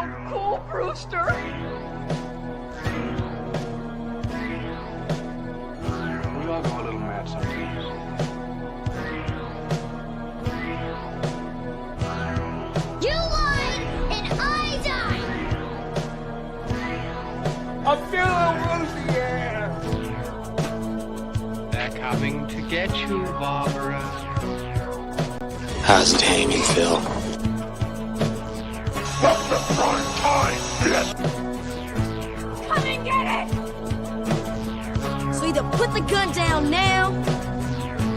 so cool, Brewster. We all go a little mad sometimes. You won and I died! I'm feeling woozy, yeah. They're coming to get you, Barbara. How's it hanging, Phil? From the prime time, bitch! Come and get it! So either put the gun down now,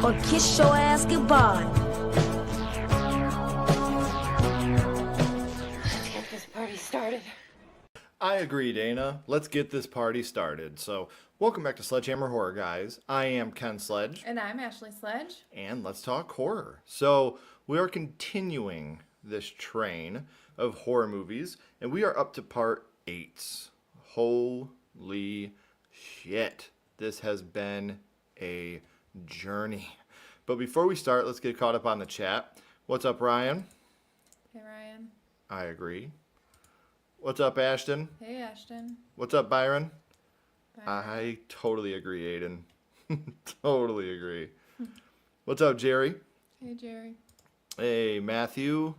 or kiss your ass goodbye. Let's get this party started. I agree, Dana. Let's get this party started. So, welcome back to SledgeHammer Horror, guys. I am Ken Sledge. And I'm Ashley Sledge. And let's talk horror. So, we are continuing this train of horror movies, and we are up to part 8. Holy shit. This has been a journey. But before we start, let's get caught up on the chat. What's up, Ryan? Hey, Ryan. I agree. What's up, Ashton? Hey, Ashton. What's up, Byron? Bye. I totally agree, Aiden. Totally agree. What's up, Jerry? Hey, Jerry. Hey, Matthew.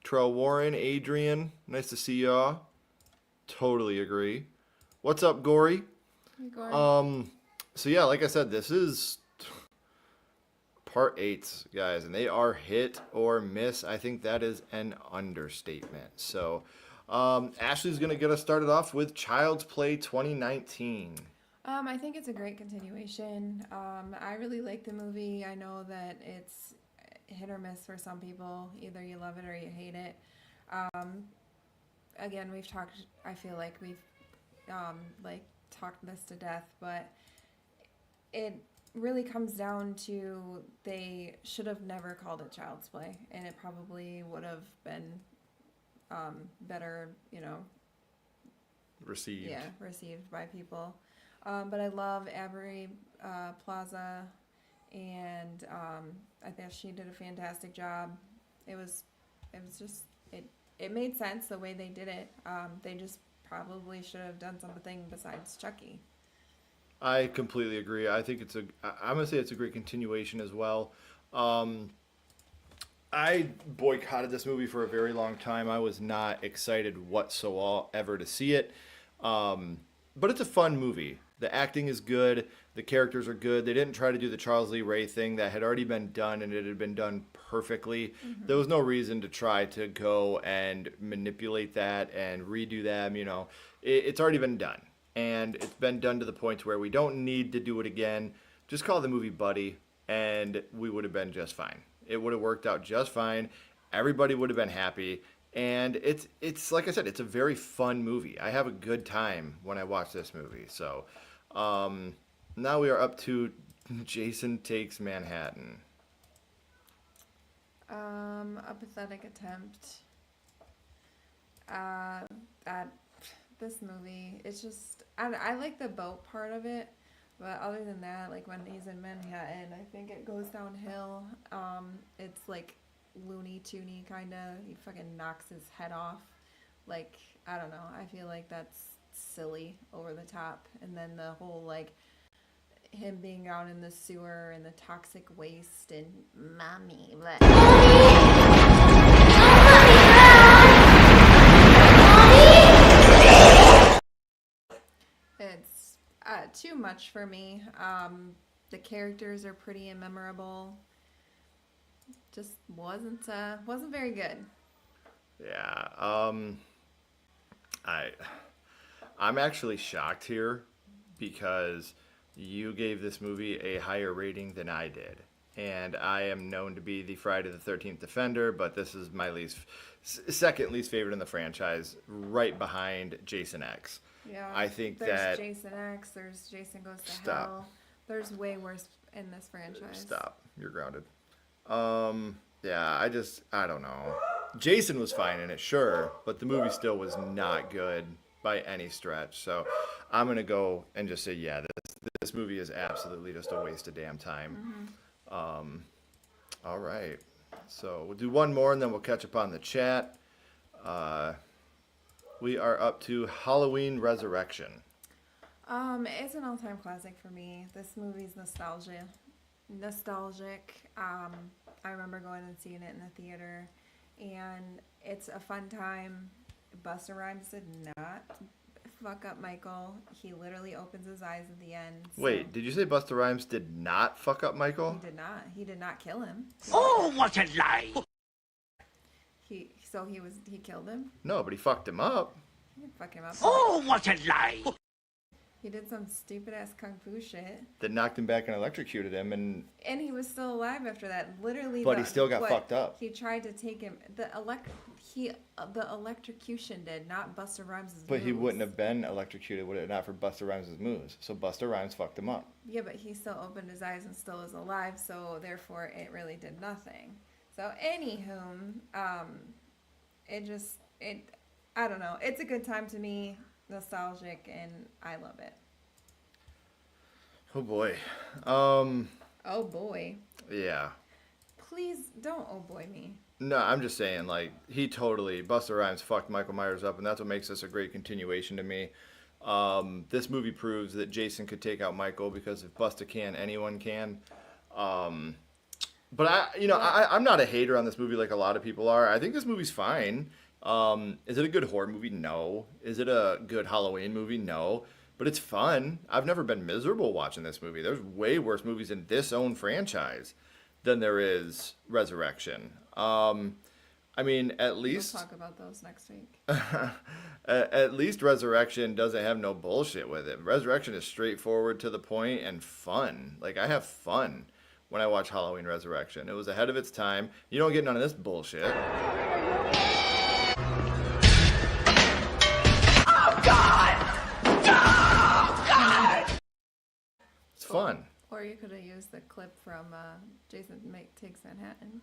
Trell Warren, Adrian. Nice to see y'all. Totally agree. What's up, Gory? Hey, Gordon. So yeah, like I said, this is part 8, guys, and they are hit or miss. I think that is an understatement. So, Ashley's gonna get us started off with Child's Play 2019. I think it's a great continuation. I really like the movie. I know that it's hit or miss for some people. Either you love it or you hate it. Again, we've talked. I feel like we've talked this to death, but it really comes down to they should have never called it Child's Play, and it probably would have been better, Received. Yeah, received by people. But I love Avery Plaza, and I think she did a fantastic job. It made sense the way they did it. They just probably should have done something besides Chucky. I completely agree. I think I'm gonna say it's a great continuation as well. I boycotted this movie for a very long time. I was not excited whatsoever to see it. But it's a fun movie. The acting is good. The characters are good. They didn't try to do the Charles Lee Ray thing that had already been done, and it had been done perfectly. Mm-hmm. There was no reason to try to go and manipulate that and redo them. It's already been done. And it's been done to the point where we don't need to do it again. Just call the movie Buddy, and we would have been just fine. It would have worked out just fine. Everybody would have been happy. And it's like I said, it's a very fun movie. I have a good time when I watch this movie. So now we are up to Jason Takes Manhattan. A pathetic attempt at this movie. It's just, I like the boat part of it, but other than that, like when he's in Manhattan, I think it goes downhill. It's like Looney Toony kind of. He fucking knocks his head off. Like, I don't know. I feel like that's silly, over the top. And then the whole him being out in the sewer and the toxic waste and mommy. It's too much for me. The characters are pretty immemorable. Just wasn't very good. Yeah. I'm actually shocked here because you gave this movie a higher rating than I did. And I am known to be the Friday the 13th defender, but this is my second least favorite in the franchise, right behind Jason X. Yeah. I think there's Jason X, there's Jason Goes to Hell. There's way worse in this franchise. Stop. You're grounded. Yeah, I don't know. Jason was fine in it, sure, but the movie still was not good by any stretch. So I'm going to go and just say, yeah, this movie is absolutely just a waste of damn time. Mm-hmm. All right. So we'll do one more and then we'll catch up on the chat. we are up to Halloween Resurrection. It's an all-time classic for me. This movie's nostalgic. I remember going and seeing it in the theater, and it's a fun time. Busta Rhymes did not fuck up Michael. He literally opens his eyes at the end. So Wait, did you say Busta Rhymes did not fuck up Michael? he did not. He did not kill him. Oh, what a lie! He killed him. No, but he fucked him up. He didn't fuck him up. Oh, what a lie! He did some stupid ass kung fu shit, That knocked him back and electrocuted him, and and he was still alive after that. Literally, But he still got fucked up. He tried to take him. The electrocution did, not Busta Rhymes' but he moves. wouldn't have been electrocuted were it not for Busta Rhymes' moves. So Busta Rhymes fucked him up. Yeah, but he still opened his eyes and still is alive, so therefore it really did nothing. So anywho, I don't know. It's a good time to me, nostalgic, and I love it. Oh boy. Oh boy. Yeah. Please don't oh boy me. No, I'm just saying, like, Busta Rhymes fucked Michael Myers up, and that's what makes this a great continuation to me. This movie proves that Jason could take out Michael, because if Busta can, anyone can. But I'm not a hater on this movie like a lot of people are. I think this movie's fine. Is it a good horror movie? No. Is it a good Halloween movie? No. But it's fun. I've never been miserable watching this movie. There's way worse movies in this own franchise than there is Resurrection. I mean, at least We'll talk about those next week. at least Resurrection doesn't have no bullshit with it. Resurrection is straightforward, to the point, and fun. Like, I have fun when I watch Halloween Resurrection. It was ahead of its time. You don't get none of this bullshit. It's fun. Or you could have used the clip from Jason Takes Manhattan.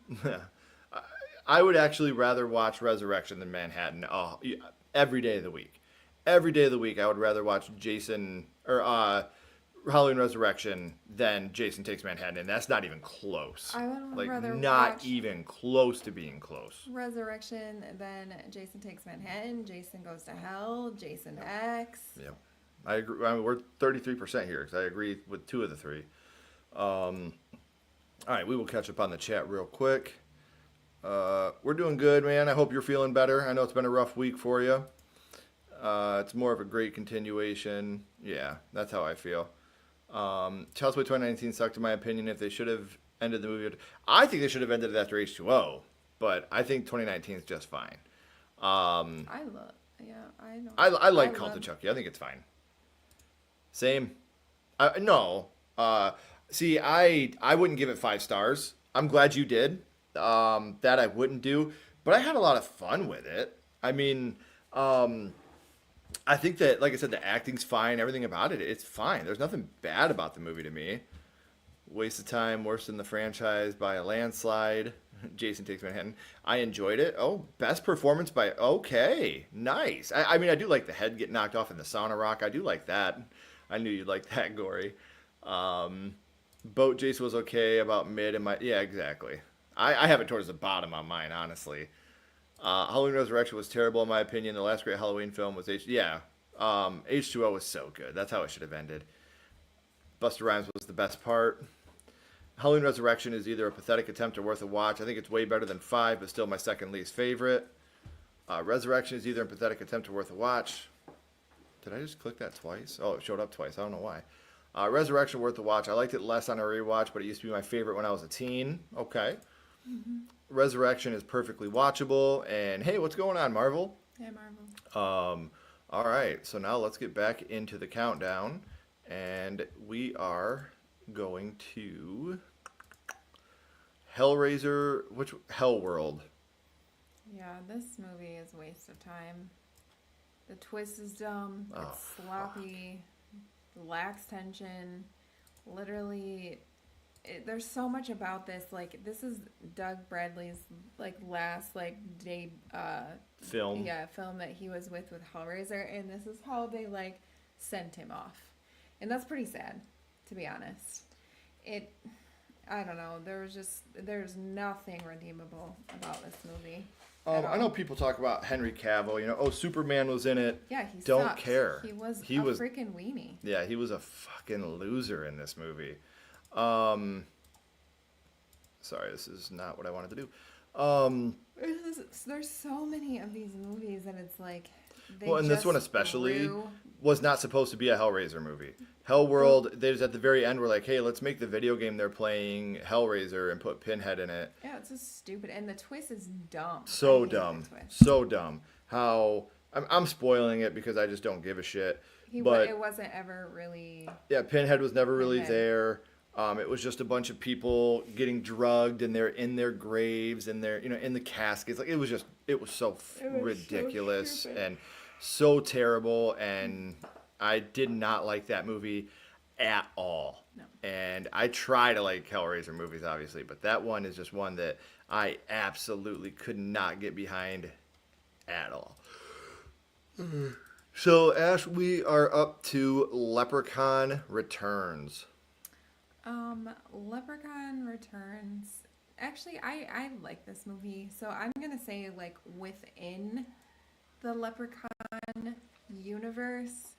I would actually rather watch Resurrection than Manhattan. Oh, every day of the week. Every day of the week, I would rather watch Halloween Resurrection than Jason Takes Manhattan, and that's not even close. I would rather not watch even close to being close. Resurrection than Jason Takes Manhattan, Jason Goes to Hell, Jason X. Yep. I agree. I mean, we're 33% here, because I agree with 2 of the 3. All right, we will catch up on the chat real quick. We're doing good, man. I hope you're feeling better. I know it's been a rough week for you. It's more of a great continuation. Yeah, that's how I feel. Child's Play 2019 sucked, in my opinion. If they should have ended the movie, I think they should have ended it after H2O, but I think 2019 is just fine. I know. I like Cult of Chucky. I think it's fine. Same. No. See, I wouldn't give it 5 stars. I'm glad you did. That I wouldn't do, but I had a lot of fun with it. I mean, I think that, like I said, the acting's fine. Everything about it, it's fine. There's nothing bad about the movie to me. Waste of time, worse than the franchise by a landslide. Jason Takes Manhattan. I enjoyed it. Oh, best performance by... Okay, nice. I mean, I do like the head get knocked off in the sauna rock. I do like that. I knew you'd like that, Gory. Boat Jason was okay, about mid. Yeah, exactly. I have it towards the bottom on mine, honestly. Halloween Resurrection was terrible, in my opinion. The last great Halloween film was H2O was so good. That's how it should have ended. Busta Rhymes was the best part. Halloween Resurrection is either a pathetic attempt or worth a watch. I think it's way better than 5, but still my second least favorite. Resurrection is either a pathetic attempt or worth a watch. Did I just click that twice? Oh, it showed up twice. I don't know why. Resurrection, worth a watch. I liked it less on a rewatch, but it used to be my favorite when I was a teen. Okay. Mm-hmm. Resurrection is perfectly watchable. And hey, what's going on, Marvel? Hey, Marvel. All right. So now let's get back into the countdown. And we are going to Hellraiser, Hellworld. Yeah, this movie is a waste of time. The twist is dumb. It's sloppy. Lacks tension. Literally, there's so much about this. Like, this is Doug Bradley's last film. Yeah, film that he was with Hellraiser, and this is how they sent him off, and that's pretty sad, to be honest. I don't know. There's nothing redeemable about this movie. I know people talk about Henry Cavill. You know, oh, Superman was in it. Yeah, he Don't sucked. care. He was He a was freaking weenie. Yeah, he was a fucking loser in this movie. Sorry, this is not what I wanted to do. There's so many of these movies, and it's like. Well, and this one especially was not supposed to be a Hellraiser movie. Hellworld, they just at the very end were like, hey, let's make the video game they're playing Hellraiser and put Pinhead in it. Yeah, it's just stupid. And the twist is dumb. So dumb. So dumb. How... I'm spoiling it because I just don't give a shit. But it wasn't ever really... Yeah, Pinhead was never really there. It was just a bunch of people getting drugged, and they're in their graves, and they're, in the caskets. Like, it was so ridiculous and so terrible, and I did not like that movie at all. No. And I try to like Hellraiser movies, obviously, but that one is just one that I absolutely could not get behind at all. So, Ash, we are up to Leprechaun Returns. Leprechaun Returns. Actually, I like this movie, so I'm gonna say, like, within the Leprechaun universe,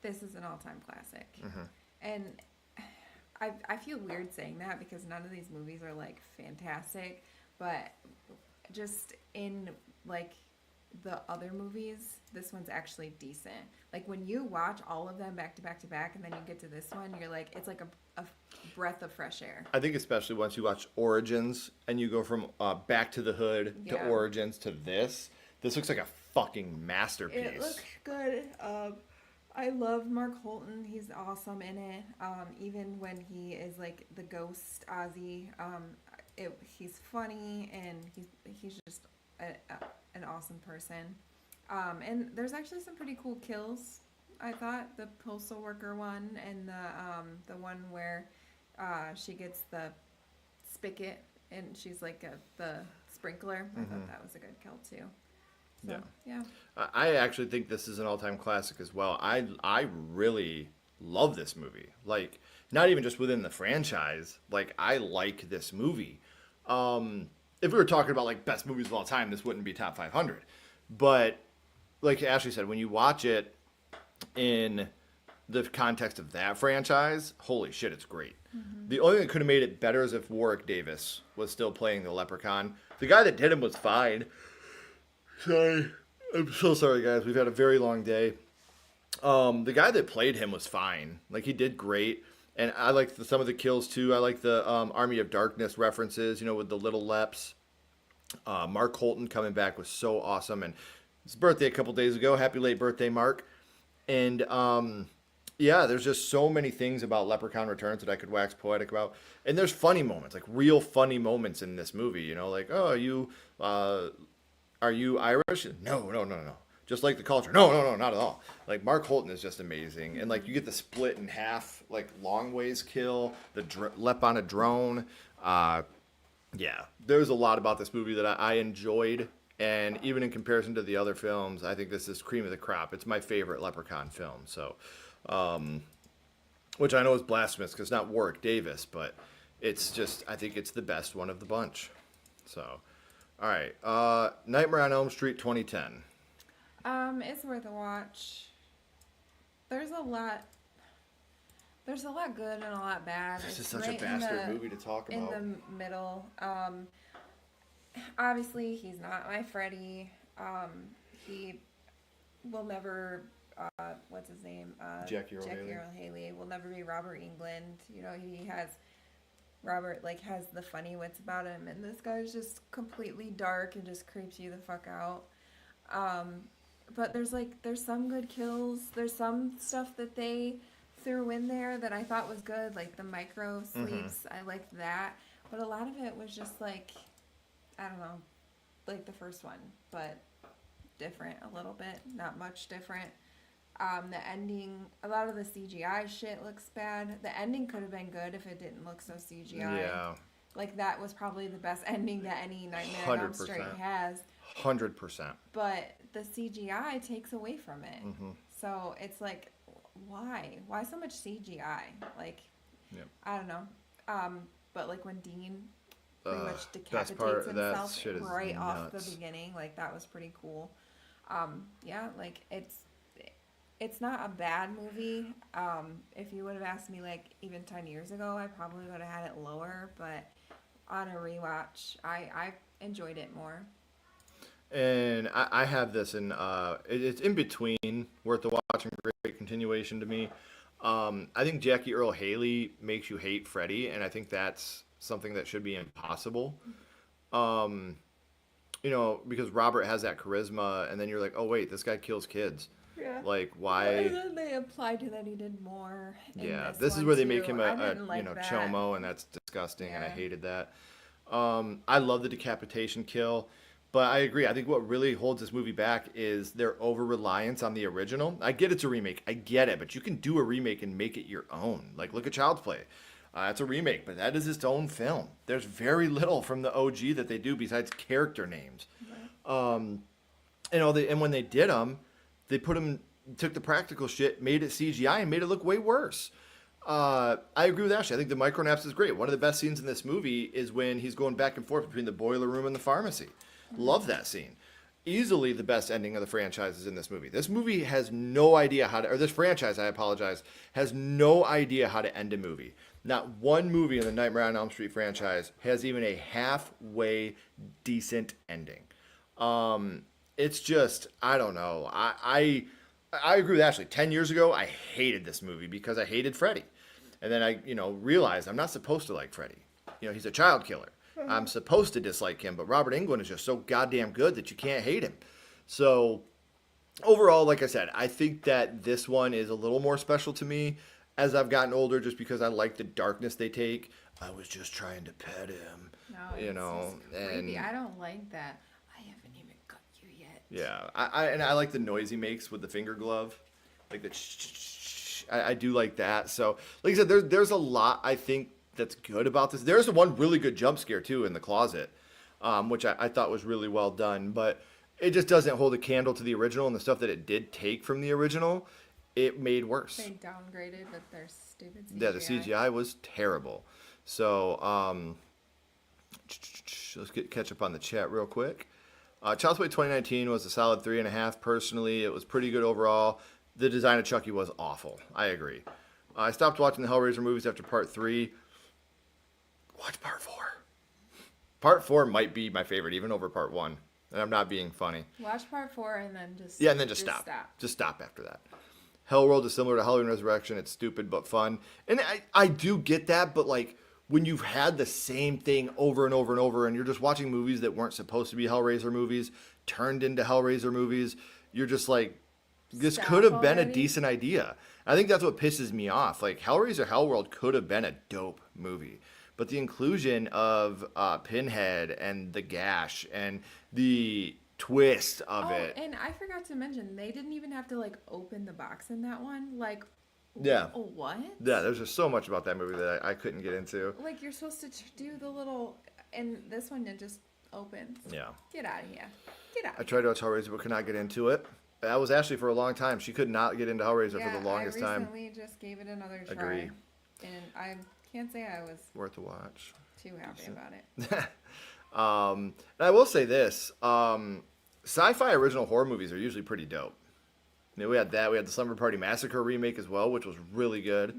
this is an all-time classic. Mm-hmm. And I feel weird saying that because none of these movies are, like, fantastic, but just in, like, the other movies, this one's actually decent. Like, when you watch all of them back to back to back, and then you get to this one, you're like, it's like a breath of fresh air. I think especially once you watch Origins, and you go from Back to the Hood to Origins to this looks like a fucking masterpiece. It looks good. I love Mark Holton. He's awesome in it. Even when he is like the ghost Ozzy, he's funny, and he's just an awesome person. And there's actually some pretty cool kills. I thought the postal worker one, and the one where she gets the spigot and she's like the sprinkler. I thought that was a good kill too. So, yeah. I actually think this is an all-time classic as well. I really love this movie. Like, not even just within the franchise. Like, I like this movie. If we were talking about like best movies of all time, this wouldn't be top 500. But like Ashley said, when you watch it in the context of that franchise, holy shit, it's great. Mm-hmm. The only thing that could have made it better is if Warwick Davis was still playing the Leprechaun. The guy that did him was fine. Sorry. I'm so sorry, guys. We've had a very long day. The guy that played him was fine. Like, he did great. And I like some of the kills, too. I like the Army of Darkness references, with the little Leps. Mark Holton coming back was so awesome. And his birthday a couple days ago. Happy late birthday, Mark. And, there's just so many things about Leprechaun Returns that I could wax poetic about. And there's funny moments, like real funny moments in this movie. Like, oh, are you Irish? No. Just like the culture. No, not at all. Like, Mark Holton is just amazing. And, like, you get the split in half, like, long ways kill, the lep on a drone. There's a lot about this movie that I enjoyed. And even in comparison to the other films, I think this is cream of the crop. It's my favorite Leprechaun film. So, which I know is blasphemous because it's not Warwick Davis, but it's just, I think it's the best one of the bunch. So, all right. Nightmare on Elm Street 2010. It's worth a watch. There's a lot good and a lot bad. This is such a bastard movie to talk about. In the middle. Obviously, he's not my Freddy. He will never, what's his name? Jackie Earle Haley will never be Robert Englund. He has, Robert, like, has the funny wits about him, and this guy's just completely dark and just creeps you the fuck out. But there's some good kills. There's some stuff that they threw in there that I thought was good, like the micro sleeps. Mm-hmm. I liked that. But a lot of it was just like, I don't know, like the first one, but different a little bit. Not much different. The ending, a lot of the CGI shit looks bad. The ending could have been good if it didn't look so CGI. Yeah. Like, that was probably the best ending that any Nightmare on Elm Street has. 100%. But the CGI takes away from it. Mm-hmm. So it's like, why? Why so much CGI? Like, I don't know. But like when Dean pretty much best decapitates part, that himself shit is right off the nuts. beginning. Like that was pretty cool. Yeah, like it's not a bad movie. If you would have asked me like even 10 years ago, I probably would have had it lower, but on a rewatch, I enjoyed it more. And I have this, and it's in between, worth the watching, great continuation to me. I think Jackie Earle Haley makes you hate Freddy, and I think that's something that should be impossible. Because Robert has that charisma, and then you're like, oh wait, this guy kills kids. Yeah. Like, And why? then they implied that he did more. In Yeah, this this is one, where they too. make him I didn't like that. chomo, and that's disgusting, and I Yeah. hated that. I love the decapitation kill, but I agree. I think what really holds this movie back is their over-reliance on the original. I get it's a remake. I get it, but you can do a remake and make it your own. Like, look at Child's Play. It's a remake, but that is its own film. There's very little from the OG that they do besides character names. And when they did them, they took the practical shit, made it CGI, and made it look way worse. I agree with Ashley. I think the micronaps is great. One of the best scenes in this movie is when he's going back and forth between the boiler room and the pharmacy. Love that scene. Easily the best ending of the franchise is in this movie. This movie has no idea this franchise, I apologize, has no idea how to end a movie. Not one movie in the Nightmare on Elm Street franchise has even a halfway decent ending. It's just, I don't know. I agree with Ashley. 10 years ago, I hated this movie because I hated Freddy. And then I, realized I'm not supposed to like Freddy. He's a child killer. I'm supposed to dislike him, but Robert Englund is just so goddamn good that you can't hate him. So, overall, like I said, I think that this one is a little more special to me as I've gotten older just because I like the darkness they take. I was just trying to pet him, No, and it's creepy. I don't like that. I haven't even cut you yet. yeah, I like the noise he makes with the finger glove, like the I do like that. So, like I said, there's a lot I think that's good about this. There's one really good jump scare too in the closet, which I thought was really well done, but it just doesn't hold a candle to the original, and the stuff that it did take from the original, it made worse. They downgraded with their stupid CGI. Yeah, the CGI was terrible. So, let's catch up on the chat real quick. Child's Play 2019 was a solid 3.5. Personally, it was pretty good overall. The design of Chucky was awful. I agree. I stopped watching the Hellraiser movies after Part 3. Watch Part 4. Part 4 might be my favorite, even over Part 1. And I'm not being funny. Watch Part 4 and then just... Yeah, and then just stop. Just stop after that. Hellworld is similar to Halloween Resurrection. It's stupid but fun. And I do get that, but like when you've had the same thing over and over and over and you're just watching movies that weren't supposed to be Hellraiser movies turned into Hellraiser movies, you're just like, this could have been a decent idea. I think that's what pisses me off. Like Hellraiser Hellworld could have been a dope movie. But the inclusion of Pinhead and the gash and the twist of it. And I forgot to mention, they didn't even have to like open the box in that one. Like, yeah. What? Yeah, there's just so much about that movie that I couldn't get into. Like you're supposed to do the little, and this one it just opens. Yeah. Get out of here. Get out. I tried to watch Hellraiser but could not get into it. That was Ashley for a long time. She could not get into Hellraiser for the longest time. I recently just gave it another try. Agree. And I can't say I was Worth a watch. too happy about it. And I will say this. Sci-fi original horror movies are usually pretty dope. We had that. We had the Slumber Party Massacre remake as well, which was really good.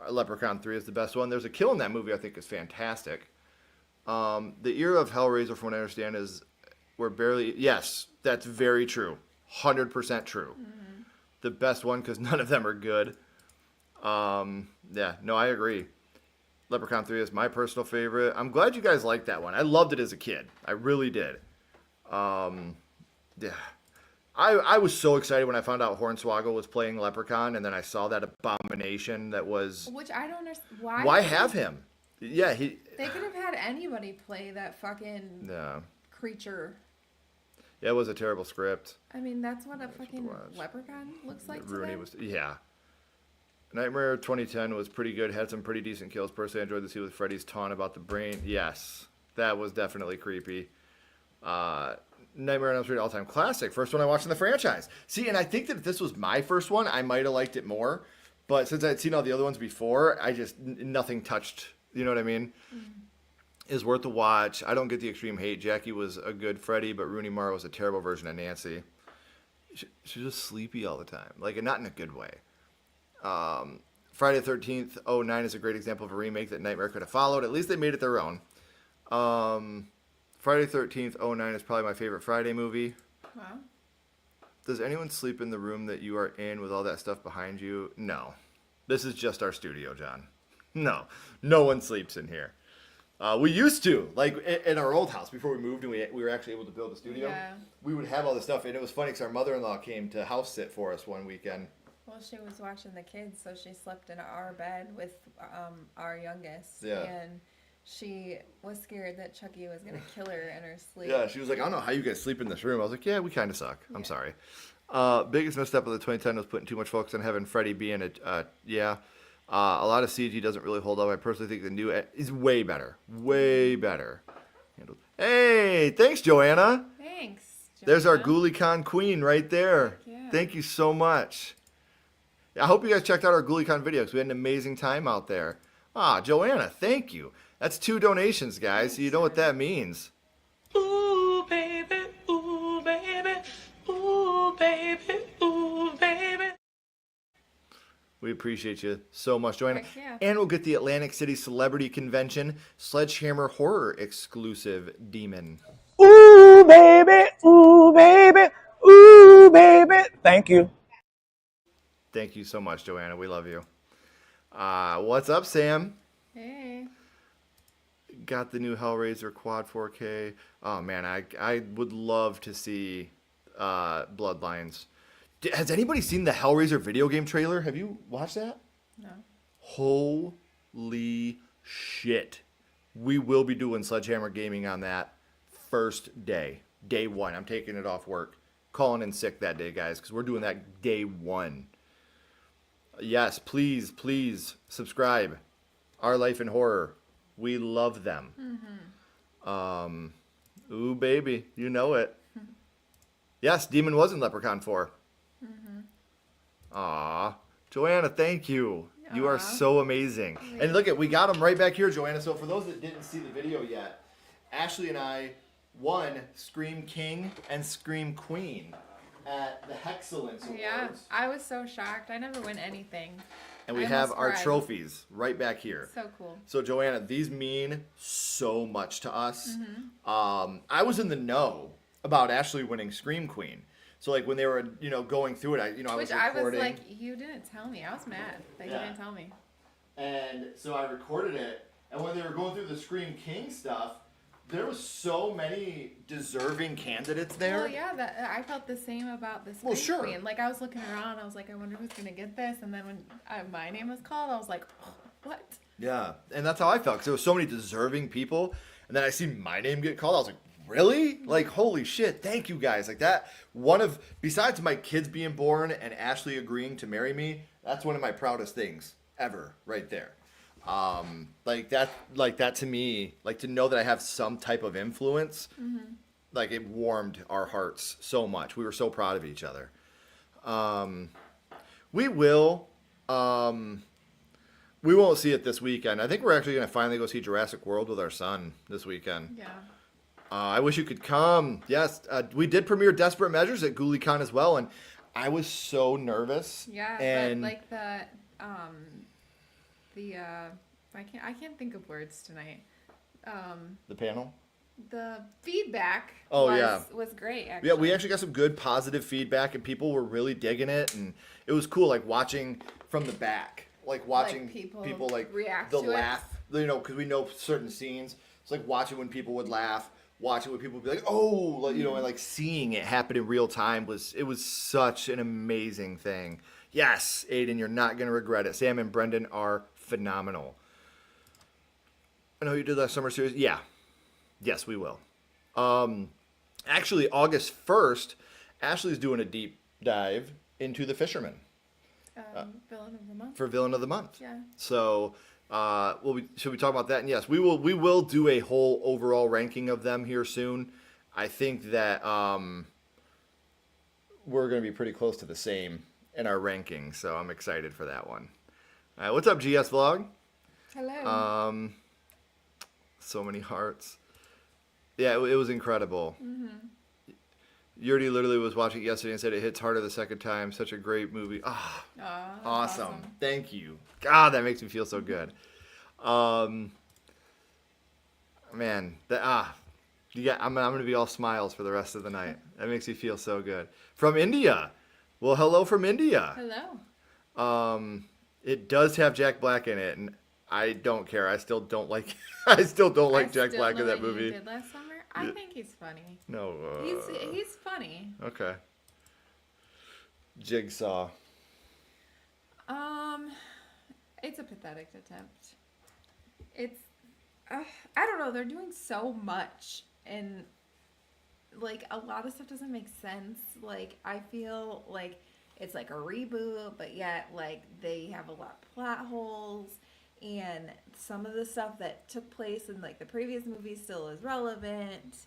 Leprechaun 3 is the best one. There's a kill in that movie I think is fantastic. The era of Hellraiser, from what I understand, we're barely... Yes, that's very true. 100% true. The best one because none of them are good. Yeah, no, I agree. Leprechaun 3 is my personal favorite. I'm glad you guys liked that one. I loved it as a kid. I really did. Yeah. I was so excited when I found out Hornswoggle was playing Leprechaun, and then I saw that abomination that was... Which I don't understand. Why have him? Yeah, They could have had anybody play that fucking creature. Yeah, it was a terrible script. I mean, that's what a fucking leprechaun looks like to them. Yeah. Nightmare 2010 was pretty good. Had some pretty decent kills. Personally, I enjoyed the scene with Freddy's taunt about the brain. Yes, that was definitely creepy. Nightmare on Elm Street all-time classic. First one I watched in the franchise. See, and I think that if this was my first one, I might have liked it more. But since I had seen all the other ones before, nothing touched. You know what I mean? is worth a watch. I don't get the extreme hate. Jackie was a good Freddy, but Rooney Mara was a terrible version of Nancy. She's just sleepy all the time, like not in a good way. Friday the 13th, 09 is a great example of a remake that Nightmare could have followed. At least they made it their own. Friday the 13th, 09 is probably my favorite Friday movie. Wow. Does anyone sleep in the room that you are in with all that stuff behind you? No. This is just our studio, John. No one sleeps in here. We used to, like in our old house before we moved and we were actually able to build a studio. Yeah. We would have all this stuff, and it was funny because our mother-in-law came to house sit for us one weekend. Well, she was watching the kids, so she slept in our bed with our youngest. Yeah. And she was scared that Chucky was going to kill her in her sleep. Yeah, she was like, I don't know how you guys sleep in this room. I was like, yeah, we kind of suck. I'm sorry. Biggest misstep of the 2010 was putting too much focus on having Freddy being a lot of CG doesn't really hold up. I personally think the new is way better. Way better. Hey, thanks, Joanna. Thanks. There's our Joanna. GhouliCon queen right there. Yeah. Thank you so much. I hope you guys checked out our GhouliCon video because we had an amazing time out there. Joanna, thank you. That's 2 donations, guys. So you know what that means. Ooh, baby, ooh, baby, ooh, baby, ooh, baby. We appreciate you so much, Joanna. Heck yeah. And we'll get the Atlantic City Celebrity Convention SledgeHammer Horror exclusive Demon. Ooh, baby, ooh, baby, ooh, baby. Thank you. Thank you so much, Joanna. We love you. What's up, Sam? Hey. Got the new Hellraiser Quad 4K. Oh, man, I would love to see Bloodlines. Has anybody seen the Hellraiser video game trailer? Have you watched that? No. Holy shit. We will be doing Sledgehammer Gaming on that first day. Day 1. I'm taking it off work. Calling in sick that day, guys, because we're doing that day 1. Yes, please subscribe. Our Life in Horror. We love them. Mm-hmm. Ooh, baby. You know it. Yes, Demon was in Leprechaun 4. Aw. Joanna, thank you. You are so amazing. And look we got them right back here, Joanna. So for those that didn't see the video yet, Ashley and I won Scream King and Scream Queen at the Hexcellence Awards. Yeah, I was so shocked. I never win anything. And we I have almost our cried. trophies right back here. So cool. So Joanna, these mean so much to us. I was in the know about Ashley winning Scream Queen. So like when they were, going through it, I was recording. I was like, you didn't tell me. I was mad that you didn't tell me. And so I recorded it. And when they were going through the Scream King stuff, there was so many deserving candidates there. Well, yeah, I felt the same about the Scream sure. Queen. Like I was looking around, I was like, I wonder who's gonna get this. And then when my name was called, I was like, oh, what? Yeah, and that's how I felt because there was so many deserving people. And then I see my name get called. I was like, really? Like, holy shit, thank you guys. Like that, besides my kids being born and Ashley agreeing to marry me, that's one of my proudest things ever right there. Like that to me, like to know that I have some type of influence, like it warmed our hearts so much. We were so proud of each other. We won't see it this weekend. I think we're actually going to finally go see Jurassic World with our son this weekend. Yeah. I wish you could come. Yes, we did premiere Desperate Measures at GhouliCon as well, and I was so nervous. Yeah, and but like I can't think of words tonight. the panel. The feedback was great, actually. Yeah, we actually got some good positive feedback, and people were really digging it, and it was cool, like watching from the back, like watching people like react the to it. laugh, because we know certain scenes. It's like watching when people would laugh, watching when people would be like, oh, like and like seeing it happen in real time was such an amazing thing. Yes, Aiden, you're not gonna regret it. Sam and Brendan are phenomenal. I know you did that summer series. Yeah. Yes, we will. Actually, August 1st, Ashley's doing a deep dive into The Fisherman. Villain of the Month. For Villain of the Month. Yeah. So, should we talk about that? And yes, we will do a whole overall ranking of them here soon. I think that we're going to be pretty close to the same in our ranking, so I'm excited for that one. All right, what's up, GS Vlog? Hello. So many hearts. Yeah, it was incredible. Yuri literally was watching it yesterday and said it hits harder the second time. Such a great movie. Ah, awesome. Thank you. God, that makes me feel so good. Man, I'm gonna be all smiles for the rest of the night. That makes me feel so good. From India. Well, hello from India. Hello. It does have Jack Black in it, and I don't care. I still don't like. I still don't like Jack Black in that movie. You did last summer? I think he's funny. No. He's funny. Okay. Jigsaw. It's a pathetic attempt. It's, I don't know. They're doing so much, and like a lot of stuff doesn't make sense. Like I feel like it's like a reboot, but yet like they have a lot of plot holes. And some of the stuff that took place in like the previous movie still is relevant.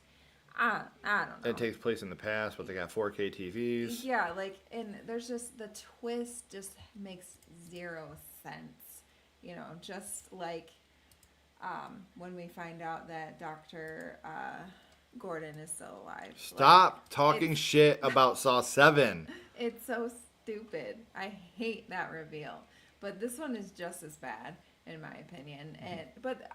I don't know. It takes place in the past, but they got 4K TVs. Yeah, like, and there's just the twist just makes zero sense. You know, just like when we find out that Dr. Gordon is still alive. Stop talking shit about Saw 7. It's so stupid. I hate that reveal. But this one is just as bad, in my opinion. But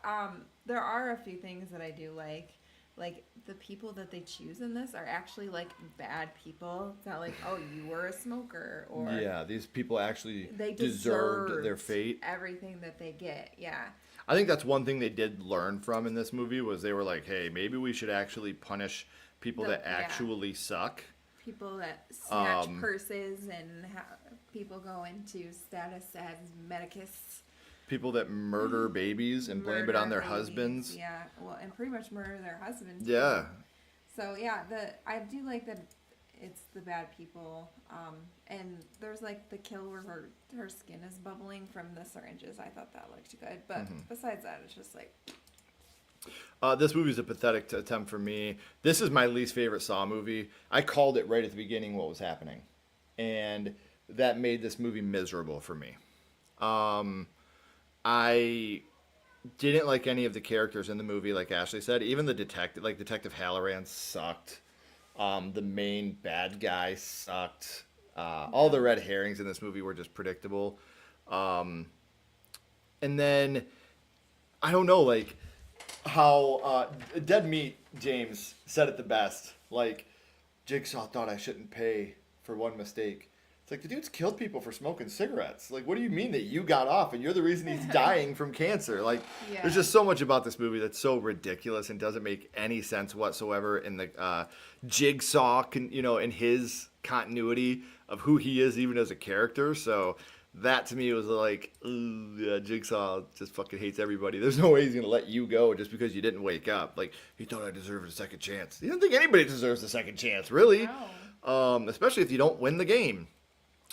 there are a few things that I do like. Like, the people that they choose in this are actually, like, bad people. It's not like, oh, you were a smoker, or... Yeah, these people actually they deserved their fate. Everything that they get, yeah. I think that's one thing they did learn from in this movie was they were like, hey, maybe we should actually punish people that actually suck. People that snatch purses and people go into status as medicus. People that murder babies and blame it on their husbands. Yeah, well, and pretty much murder their husbands. Yeah. So yeah, I do like that it's the bad people. And there's like the kill where her skin is bubbling from the syringes. I thought that looked good, but besides that, it's just like. This movie is a pathetic attempt for me. This is my least favorite Saw movie. I called it right at the beginning what was happening, and that made this movie miserable for me. I didn't like any of the characters in the movie, like Ashley said. Even the detective, like Detective Halloran, sucked. The main bad guy sucked. All the red herrings in this movie were just predictable. And then, I don't know, like, how Dead Meat James said it the best. Like, Jigsaw thought I shouldn't pay for one mistake. It's like, the dude's killed people for smoking cigarettes. Like, what do you mean that you got off and you're the reason he's dying from cancer? Like, there's just so much about this movie that's so ridiculous and doesn't make any sense whatsoever in the Jigsaw, in his continuity of who he is even as a character. So that to me was like, Jigsaw just fucking hates everybody. There's no way he's going to let you go just because you didn't wake up. Like, he thought I deserved a second chance. He doesn't think anybody deserves a second chance, really. No. Especially if you don't win the game.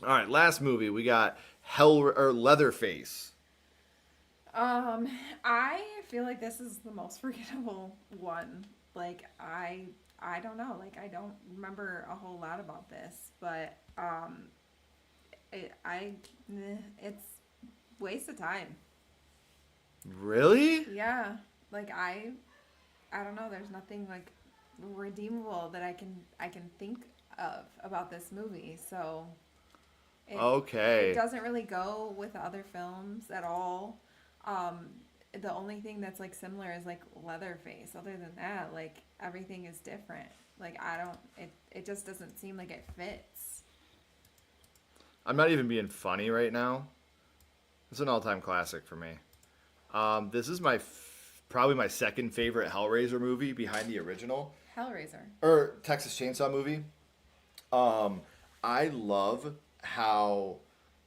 All right, last movie. We got Leatherface. I feel like this is the most forgettable one. Like, I don't know. Like, I don't remember a whole lot about this, but it's waste of time. Really? Yeah. Like, I don't know. There's nothing like redeemable that I can think of about this movie. So. It doesn't really go with other films at all. The only thing that's like similar is like Leatherface. Other than that, like everything is different. Like it just doesn't seem like it fits. I'm not even being funny right now. It's an all-time classic for me. This is probably my second favorite Hellraiser movie behind the original. Hellraiser. Or Texas Chainsaw movie. I love how,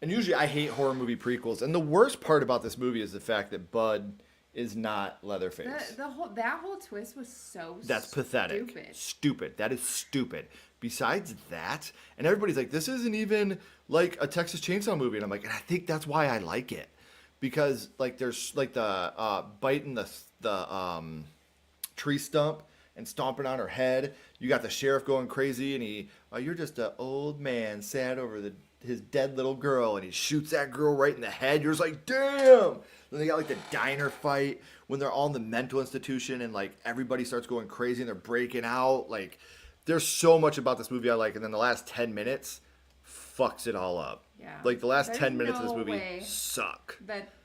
and usually I hate horror movie prequels, and the worst part about this movie is the fact that Bud is not Leatherface. That whole twist was so that's pathetic. Stupid. That is stupid. Besides that, and everybody's like, this isn't even like a Texas Chainsaw movie, and I'm like, and I think that's why I like it, because like there's like the biting the tree stump and stomping on her head. You got the sheriff going crazy, and you're just an old man sad over his dead little girl, and he shoots that girl right in the head. You're just like, damn! Then they got like the diner fight when they're all in the mental institution and like everybody starts going crazy and they're breaking out. Like, there's so much about this movie I like, and then the last 10 minutes fucks it all up. Yeah. Like the last There's 10 minutes of this no movie way suck.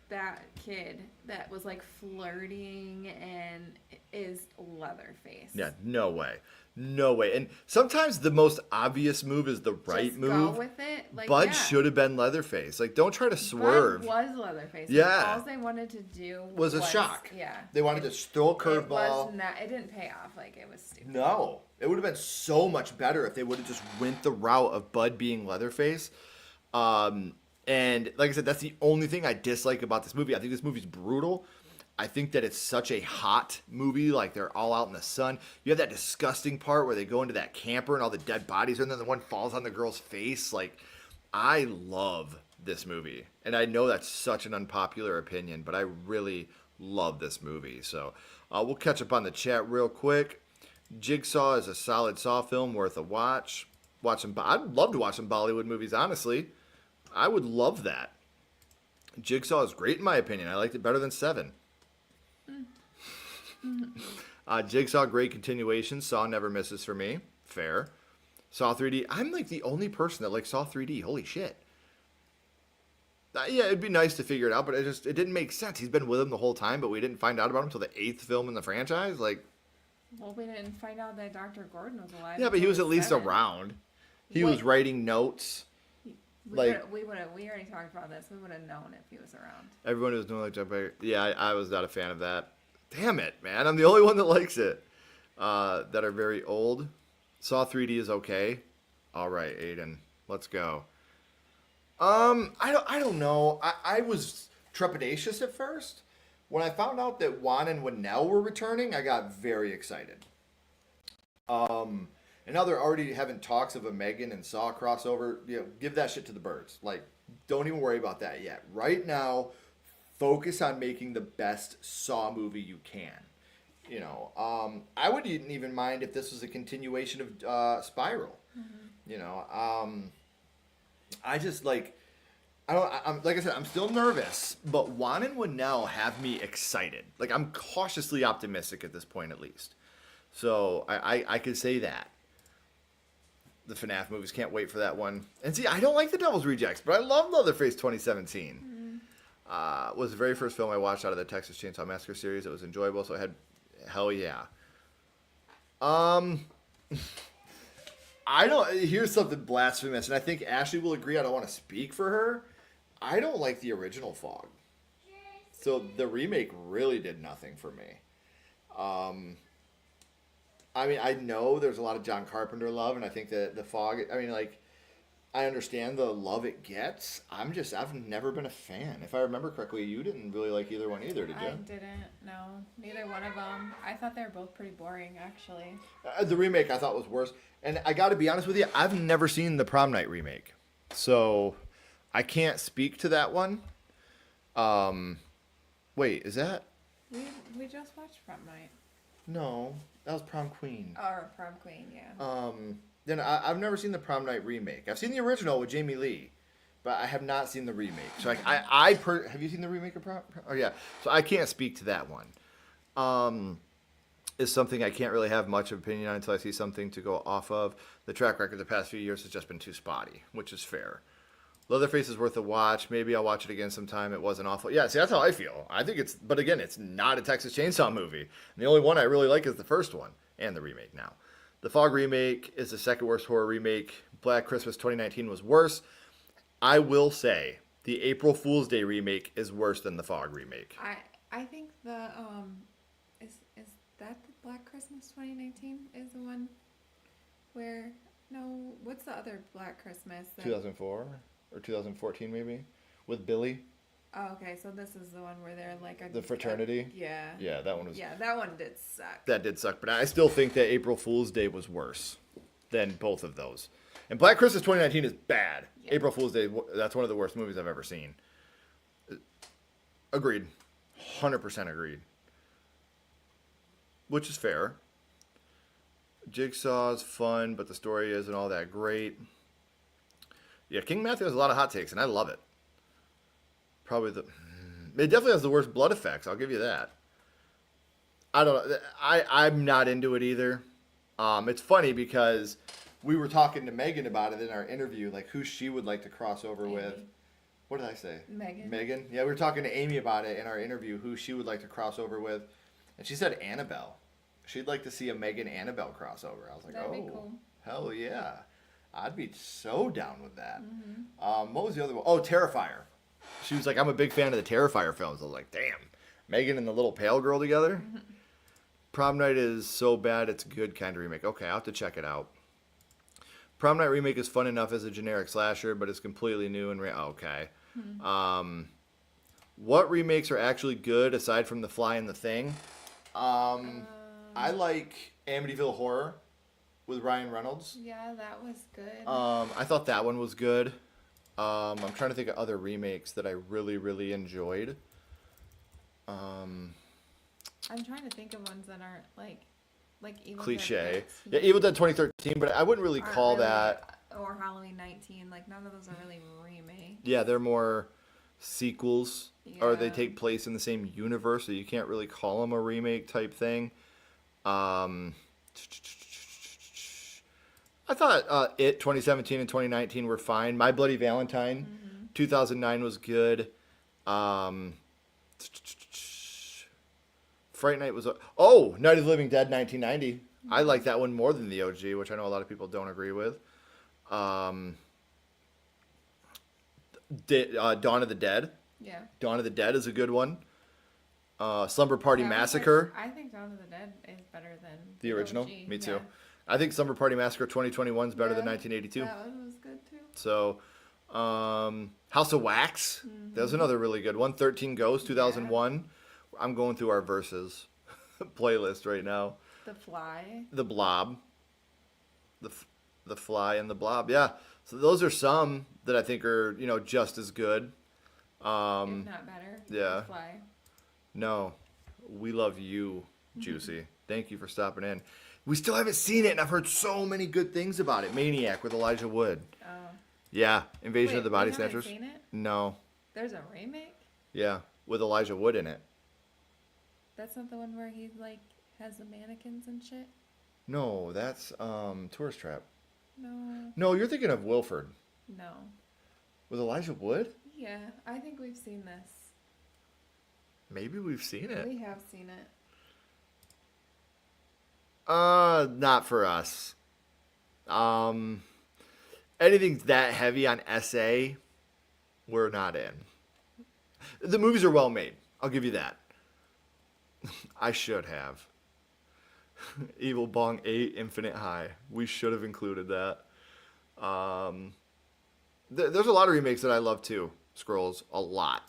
That kid that was like flirting and is Leatherface. Yeah, no way. No way. And sometimes the most obvious move is the right Just move. Go with it. Like, Bud yeah. should have been Leatherface. Like, don't try to swerve. Bud was Leatherface. Yeah. All they wanted to do was a shock. Yeah. They wanted to throw a It curveball. was not. It didn't pay off. Like, it was stupid. No. It would have been so much better if they would have just went the route of Bud being Leatherface. And like I said, that's the only thing I dislike about this movie. I think this movie's brutal. I think that it's such a hot movie. Like, they're all out in the sun. You have that disgusting part where they go into that camper and all the dead bodies are, and then the one falls on the girl's face. Like, I love this movie. And I know that's such an unpopular opinion, but I really love this movie. So we'll catch up on the chat real quick. Jigsaw is a solid Saw film worth a watch. I'd love to watch some Bollywood movies, honestly. I would love that. Jigsaw is great in my opinion. I liked it better than 7. Jigsaw, great continuation. Saw never misses for me. Fair. Saw 3D. I'm like the only person that likes Saw 3D. Holy shit. Yeah, it'd be nice to figure it out, but it didn't make sense. He's been with him the whole time, but we didn't find out about him until the 8th film in the franchise. Like, Well, we didn't find out that Dr. Gordon was alive. yeah, but he was until at least 7. around. He Wait. was writing notes. We already talked about this. We would have known if he was around. Everyone was doing like Jump Back. Yeah, I was not a fan of that. Damn it, man. I'm the only one that likes it. That are very old. Saw 3D is okay. All right, Aiden. Let's go. I don't know. I was trepidatious at first. When I found out that Juan and Winnell were returning, I got very excited. And now they're already having talks of a Megan and Saw crossover. You know, give that shit to the birds. Like, don't even worry about that yet. Right now, focus on making the best Saw movie you can. You know, I wouldn't even mind if this was a continuation of Spiral. Mm-hmm. You know, I just like, I'm like I said, I'm still nervous, but Juan and Winnell have me excited. Like, I'm cautiously optimistic at this point, at least. So I could say that. The FNAF movies, can't wait for that one. And see, I don't like The Devil's Rejects, but I love Leatherface 2017. Was the very first film I watched out of the Texas Chainsaw Massacre series. It was enjoyable, so I had, hell yeah. Here's something blasphemous, and I think Ashley will agree. I don't want to speak for her. I don't like the original Fog. So the remake really did nothing for me. I mean, I know there's a lot of John Carpenter love, and I think that the Fog, I mean, like, I understand the love it gets. I've never been a fan. If I remember correctly, you didn't really like either one either, did you? I didn't, no. Neither one of them. I thought they were both pretty boring, actually. The remake I thought was worse. And I got to be honest with you, I've never seen the Prom Night remake. So I can't speak to that one. Wait, is that? We just watched Prom Night. No, that was Prom Queen. Or Prom Queen, yeah. Then I've never seen the Prom Night remake. I've seen the original with Jamie Lee, but I have not seen the remake. So have you seen the remake of Prom? Oh yeah. So I can't speak to that one. Is something I can't really have much of opinion on until I see something to go off of. The track record the past few years has just been too spotty, which is fair. Leatherface is worth a watch. Maybe I'll watch it again sometime. It wasn't awful. Yeah, see, that's how I feel. I think but again, it's not a Texas Chainsaw movie. And the only one I really like is the first one, and the remake now. The Fog remake is the second worst horror remake. Black Christmas 2019 was worse. I will say, the April Fool's Day remake is worse than the Fog remake. I think the, is that the Black Christmas 2019 is the one where, no, what's the other Black Christmas? 2004? Or 2014 maybe, with Billy. Oh, okay. So this is the one where they're like the fraternity. Yeah. Yeah, that one was. Yeah, that one did suck. That did suck, but I still think that April Fool's Day was worse than both of those. And Black Christmas 2019 is bad. Yeah. April Fool's Day, that's one of the worst movies I've ever seen. Agreed, 100% agreed. Which is fair. Jigsaw's fun, but the story isn't all that great. Yeah, King Matthew has a lot of hot takes, and I love it. Probably It definitely has the worst blood effects. I'll give you that. I don't know. I'm not into it either. It's funny because we were talking to Megan about it in our interview, like who she would like to cross over with. What did I say? Megan. Yeah, we were talking to Amy about it in our interview, who she would like to cross over with, and she said Annabelle. She'd like to see a Megan Annabelle crossover. I was like, That'd be cool. Hell yeah. I'd be so down with that. What was the other one? Oh, Terrifier. She was like, I'm a big fan of the Terrifier films. I was like, damn. Megan and the little pale girl together? Prom Night is so bad it's good kind of remake. Okay, I'll have to check it out. Prom Night remake is fun enough as a generic slasher, but it's completely new and okay. What remakes are actually good aside from The Fly and The Thing? I like Amityville Horror with Ryan Reynolds. Yeah, that was good. I thought that one was good. I'm trying to think of other remakes that I really, really enjoyed. I'm trying to think of ones that aren't like Evil Cliche. Dead Yeah, Evil Dead 2013, but I wouldn't really call that. Or Halloween 19. Like, none of those are really remakes. Yeah, they're more sequels, or they Yeah. take place in the same universe, so you can't really call them a remake type thing. I thought It 2017 and 2019 were fine. My Bloody Valentine 2009 was good. Fright Night was Night of the Living Dead 1990. I like that one more than the OG, which I know a lot of people don't agree with. Dawn of the Dead. Yeah. Dawn of the Dead is a good one. Slumber Party Yeah, Massacre. I think Dawn of the Dead is better than The original? OG. Me too. Yeah. I think Slumber Party Massacre 2021 is better than Yeah, 1982. That one was good too. So, House of Wax. That was another really good one. 13 Ghosts 2001. I'm going through our verses playlist right now. The Fly. The Blob. The Fly and the Blob. Yeah. So those are some that I think are, just as good. If not better. yeah. The Fly. No. We love you, Juicy. Thank you for stopping in. We still haven't seen it, and I've heard so many good things about it. Maniac with Elijah Wood. Oh. Yeah. Invasion of the Body you haven't Snatchers. seen it? No. There's a remake? Yeah. With Elijah Wood in it. That's not the one where he has the mannequins and shit? No, that's Tourist Trap. No. No, you're thinking of Wilford. No. With Elijah Wood? Yeah, I think we've seen this. Maybe we've seen it. We have seen it. Not for us. Anything that heavy on SA, we're not in. The movies are well made. I'll give you that. I should have. Evil Bong 8 Infinite High. We should have included that. There's a lot of remakes that I love too. Scrolls, a lot.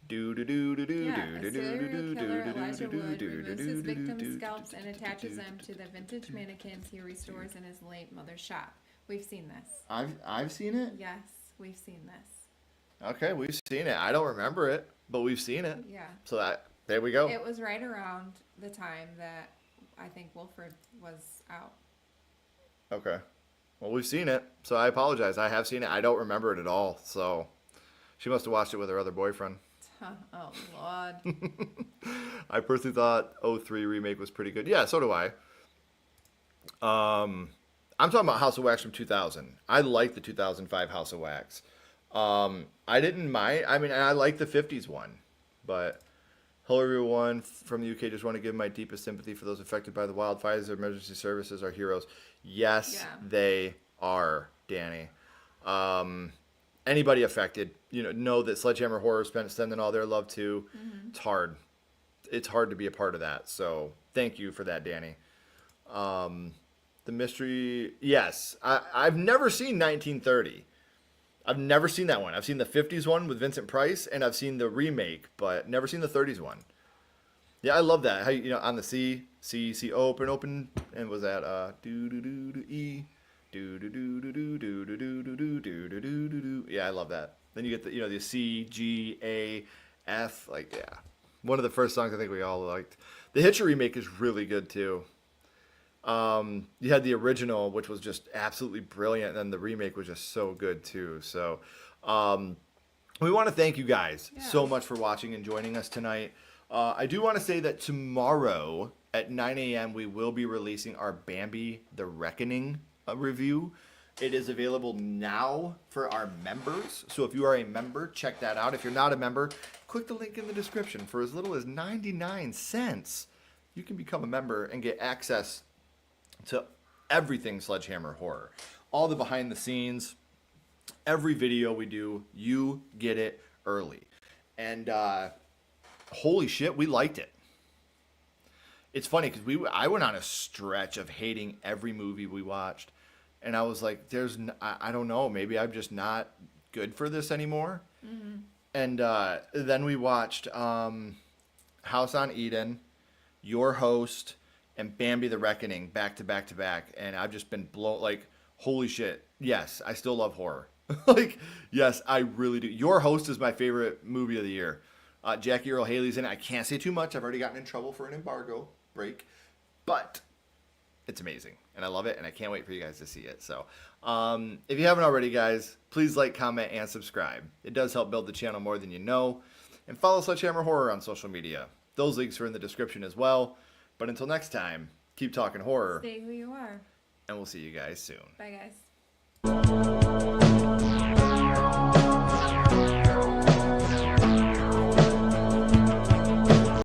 Yeah, a serial killer, Elijah Wood, removes his victims' scalps and attaches them to the vintage mannequins he restores in his late mother's shop. We've seen this. I've seen it? Yes, we've seen this. Okay, we've seen it. I don't remember it, but we've seen it. Yeah. So there we go. It was right around the time that I think Wilford was out. Okay. Well, we've seen it, so I apologize. I have seen it. I don't remember it at all, so she must have watched it with her other boyfriend. Oh, Lord. I personally thought 03 remake was pretty good. Yeah, so do I. I'm talking about House of Wax from 2000. I like the 2005 House of Wax. I didn't mind. I mean, I like the 50s one, but Hillary one from the UK, just want to give my deepest sympathy for those affected by the wildfires. Emergency services are heroes. Yes, they are, Danny. Anybody affected, know that SledgeHammer Horror spent sending all their love to. It's hard. It's hard to be a part of that. So thank you for that, Danny. The mystery, yes. I've never seen 1930. I've never seen that one. I've seen the 50s one with Vincent Price, and I've seen the remake, but never seen the 30s one. Yeah, I love that. How on the C, open, and was that E, yeah, I love that. Then you get the C, G, A, F, one of the first songs I think we all liked. The Hitcher remake is really good too. You had the original, which was just absolutely brilliant, and then the remake was just so good too. So, We want to thank you guys so much for watching and joining us tonight. I do want to say that tomorrow at 9 a.m. we will be releasing our Bambi the Reckoning review. It is available now for our members. So if you are a member, check that out. If you're not a member, click the link in the description. For as little as 99 cents, you can become a member and get access to everything Sledgehammer Horror. All the behind the scenes, every video we do, you get it early. And holy shit, we liked it. It's funny because I went on a stretch of hating every movie we watched. And I was like, I don't know, maybe I'm just not good for this anymore. Mm-hmm. And then we watched House on Eden, Your Host, and Bambi the Reckoning back to back to back. And I've just been blown, like, holy shit. Yes, I still love horror. Like, yes, I really do. Your Host is my favorite movie of the year. Jackie Earle Haley's in it. I can't say too much. I've already gotten in trouble for an embargo break. But it's amazing. And I love it. And I can't wait for you guys to see it. So if you haven't already, guys, please like, comment, and subscribe. It does help build the channel more than you know. And follow Sledgehammer Horror on social media. Those links are in the description as well. But until next time, keep talking horror. Stay who you are. And we'll see you guys soon. Bye, guys.